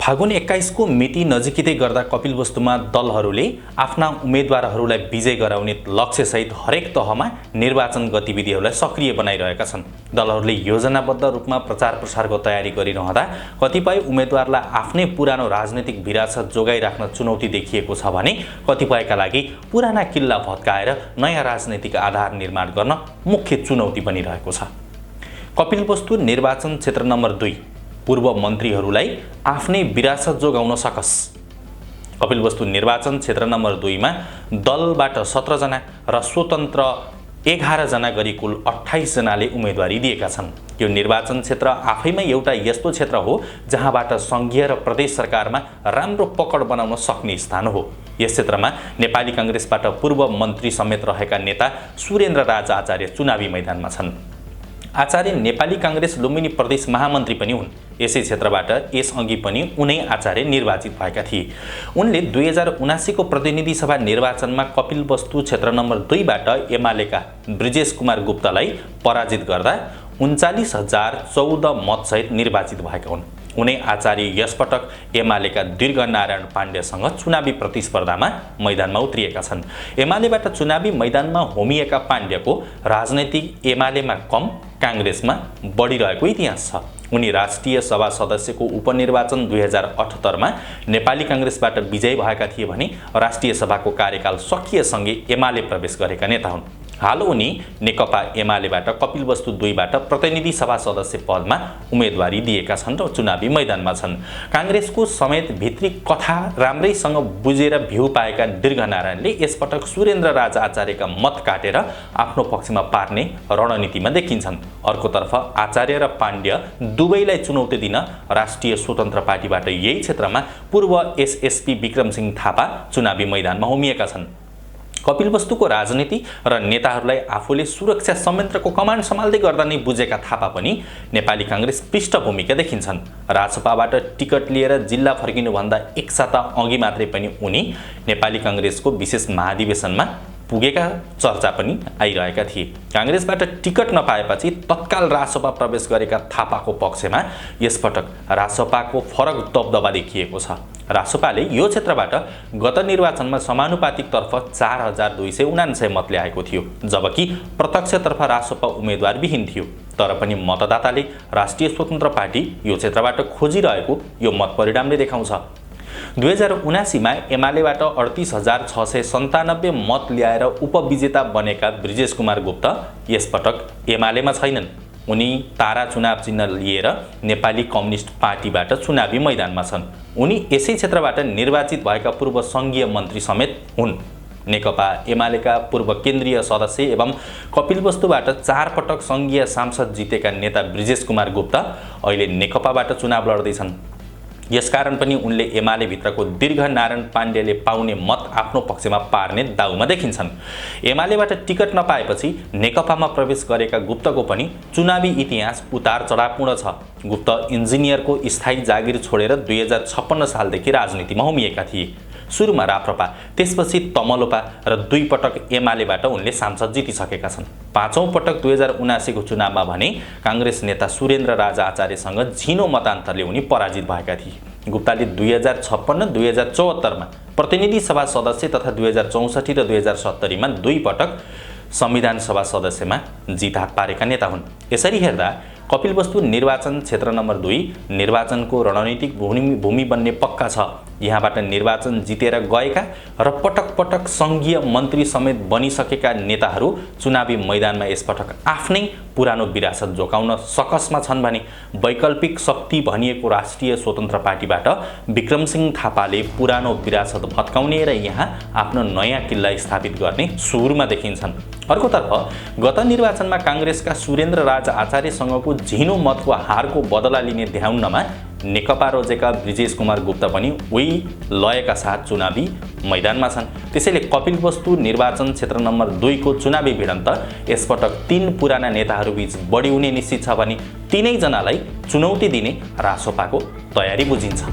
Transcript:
फागुन 21 को मिति नजिकै गर्दा कपिलवस्तुमा दलहरूले आफ्ना उम्मेदवारहरूलाई विजय गराउने लक्ष्यसहित हरेक तहमा निर्वाचन गतिविधिहरूलाई सक्रिय बनाइरहेका छन्। दलहरूले योजनाबद्ध रूपमा प्रचार प्रसारको तयारी गरिरहँदा कतिपय उम्मेदवारलाई आफ्नै पुरानो राजनीतिक विरासत जोगाइराख्न चुनौती देखिएको छ भने कतिपयका लागि पुराना किल्ला भत्काएर नयाँ राजनीतिक आधार निर्माण गर्न मुख्य चुनौती बनिरहेको छ। कपिलवस्तु निर्वाचन क्षेत्र नम्बर 2 पूर्व मन्त्रीहरूलाई आफ्नै विरासत जोगाउन सकस। कपिलवस्तु निर्वाचन क्षेत्र नम्बर 2 मा दलबाट 17 जना र स्वतन्त्र 11 जना गरी कुल 28 जनाले उम्मेदवारी दिएका छन्। यो निर्वाचन क्षेत्र आफैमा एउटा यस्तो क्षेत्र हो जहाँबाट संघीय र प्रदेश सरकारमा राम्रो पकड बनाउन सक्ने स्थान हो। यस क्षेत्रमा नेपाली कांग्रेसबाट पूर्व मन्त्री समेत रहेका नेता सुरेन्द्र राज आचार्य चुनावी मैदानमा छन्। आचार्य नेपाली कांग्रेस लुम्बिनी प्रदेश महामन्त्री पनि हुन्। यसै क्षेत्रबाट यसअघि पनि उनै आचार्य निर्वाचित भएका थिए। उनले 2079 को प्रतिनिधि सभा निर्वाचनमा कपिलवस्तु क्षेत्र नम्बर 2 बाट एमालेका ब्रिजेश कुमार गुप्तालाई पराजित गर्दा 39,014 मतसहित निर्वाचित भएका हुन्। उनै आचार्य यसपटक एमालेका दीर्घनारायण पाण्डेसँग चुनावी प्रतिस्पर्धामा मैदानमा उत्रिएका छन्। एमालेबाट चुनावी मैदानमा होमिएका पाण्डेको राजनैतिक एमालेमा कम कांग्रेसमा बढिरहेको इतिहास छ। उनी राष्ट्रिय सभा सदस्यको उपनिर्वाचन 2078 मा नेपाली कांग्रेसबाट विजयी भएका थिए भने राष्ट्रिय सभाको कार्यकाल सकिएसँगै एमाले प्रवेश गरेका नेता हुन्। हाल उनी नेकपा एमालेबाट कपिलवस्तु 2 बाट प्रतिनिधि सभा सदस्य पदमा उम्मेदवारी दिएका छन् र चुनावी मैदानमा छन्। कांग्रेसको समेत भित्री कथा राम्रैसँग बुझेर भ्यू पाएका दीर्घनारायणले यसपटक सुरेन्द्र राज आचार्यका मत काटेर आफ्नो पक्षमा पार्ने रणनीतिमा देखिन्छन्। अर्कोतर्फ आचार्य र पाण्ड्य दुवैलाई चुनौती दिन राष्ट्रिय स्वतन्त्र पार्टीबाट यही क्षेत्रमा पूर्व एसएसपी विक्रमसिंह थापा चुनावी मैदानमा होमिएका छन्। कपिलवस्तुको राजनीति र नेताहरूलाई आफूले सुरक्षा संयन्त्रको कमान्ड सम्हाल्दै गर्दा नै बुझेका थापा पनि नेपाली कांग्रेस पृष्ठभूमिका देखिन्छन्। राजसपाबाट टिकट लिएर जिल्ला फर्किनुभन्दा एक साता अघि मात्रै पनि उनी नेपाली कांग्रेसको विशेष महाधिवेशनमा पुगेका चर्चा पनि आइरहेका थिए। कांग्रेसबाट टिकट नपाएपछि तत्काल राजसपा प्रवेश गरेका थापाको पक्षमा यसपटक राजसपाको फरक दबदबा देखिएको छ। राजसपाले यो क्षेत्रबाट गत निर्वाचनमा समानुपातिक तर्फ 4279 मत ल्याएको थियो, जबकि प्रत्यक्षतर्फ राजसपा उम्मेदवार विहीन थियो। तर पनि मतदाताले राष्ट्रिय स्वतन्त्र पार्टी यो क्षेत्रबाट खोजिरहेको यो मत परिणामले देखाउँछ। 2079 मा एमालेबाट 38,697 मत ल्याएर उपविजेता बनेका ब्रिजेश कुमार गुप्ता यसपटक एमालेमा छैनन्। उनी तारा चुनाव चिन्ह लिएर नेपाली कम्युनिस्ट पार्टीबाट चुनावी मैदानमा छन्। उनी यसै क्षेत्रबाट निर्वाचित भएका पूर्व संघीय मन्त्री समेत हुन्। नेकपा एमालेका पूर्व केन्द्रीय सदस्य एवं कपिलवस्तुबाट 4 पटक संघीय सांसद जितेका नेता ब्रिजेश कुमार गुप्ता अहिले नेकपाबाट चुनाव लड्दैछन्। यसकारण पनि उनले एमाले भित्रको दीर्घनारायण पाण्डेले पाउने मत आफ्नो पक्षमा पार्ने दाउमा देखिन्छन्। एमालेबाट टिकट नपाएपछि नेकपामा प्रवेश गरेका गुप्तको पनि चुनावी इतिहास उतार चढावपूर्ण छ। गुप्त इन्जिनियरको स्थायी जागिर छोडेर 2056 सालदेखि राजनीतिमा होमिएका थिए। सुरुमा राप्रपा, त्यसपछि तमलोपा र 2 पटक एमालेबाट उनले सांसद जितिसकेका छन्। 5औं पटक 2079 को चुनावमा भने कांग्रेस नेता सुरेन्द्र राज आचार्यसँग झिनो मतान्तरले उनी पराजित भएका थिए। गुप्ताले 2056, 2074 मा प्रतिनिधि सभा सदस्य तथा 2064 र 2070 मा 2 पटक संविधान सभा सदस्यमा जित हात पारेका नेता हुन्। यसरी हेर्दा कपिलवस्तु निर्वाचन क्षेत्र नम्बर 2 निर्वाचनको रणनीतिक भूमि बन्ने पक्का छ। यहाँबाट निर्वाचन जितेर गएका र पटक पटक संघीय मन्त्री समेत बनिसकेका नेताहरू चुनावी मैदानमा यसपटक आफ्नै पुरानो विरासत जोगाउन सकसमा छन् भने वैकल्पिक शक्ति भनिएको राष्ट्रिय स्वतन्त्र पार्टीबाट विक्रमसिंह थापाले पुरानो विरासत भत्काउने र यहाँ आफ्नो नयाँ किल्ला स्थापित गर्ने सुरुमा देखिन्छन्। अर्कोतर्फ गत निर्वाचनमा कांग्रेसका सुरेन्द्र राज आचार्यसँगको झिनो मतको हारको बदला लिने ध्याउनमा नेकपा रोजेका ब्रिजेश कुमार गुप्ता पनि उही लयका साथ चुनावी मैदानमा छन्। त्यसैले कपिलवस्तु निर्वाचन क्षेत्र नम्बर 2 को चुनावी भिडन्त यसपटक 3 पुराना नेताहरूबीच बढी हुने निश्चित छ भने तीनै जनालाई चुनौती दिने रासोपाको तयारी बुझिन्छ।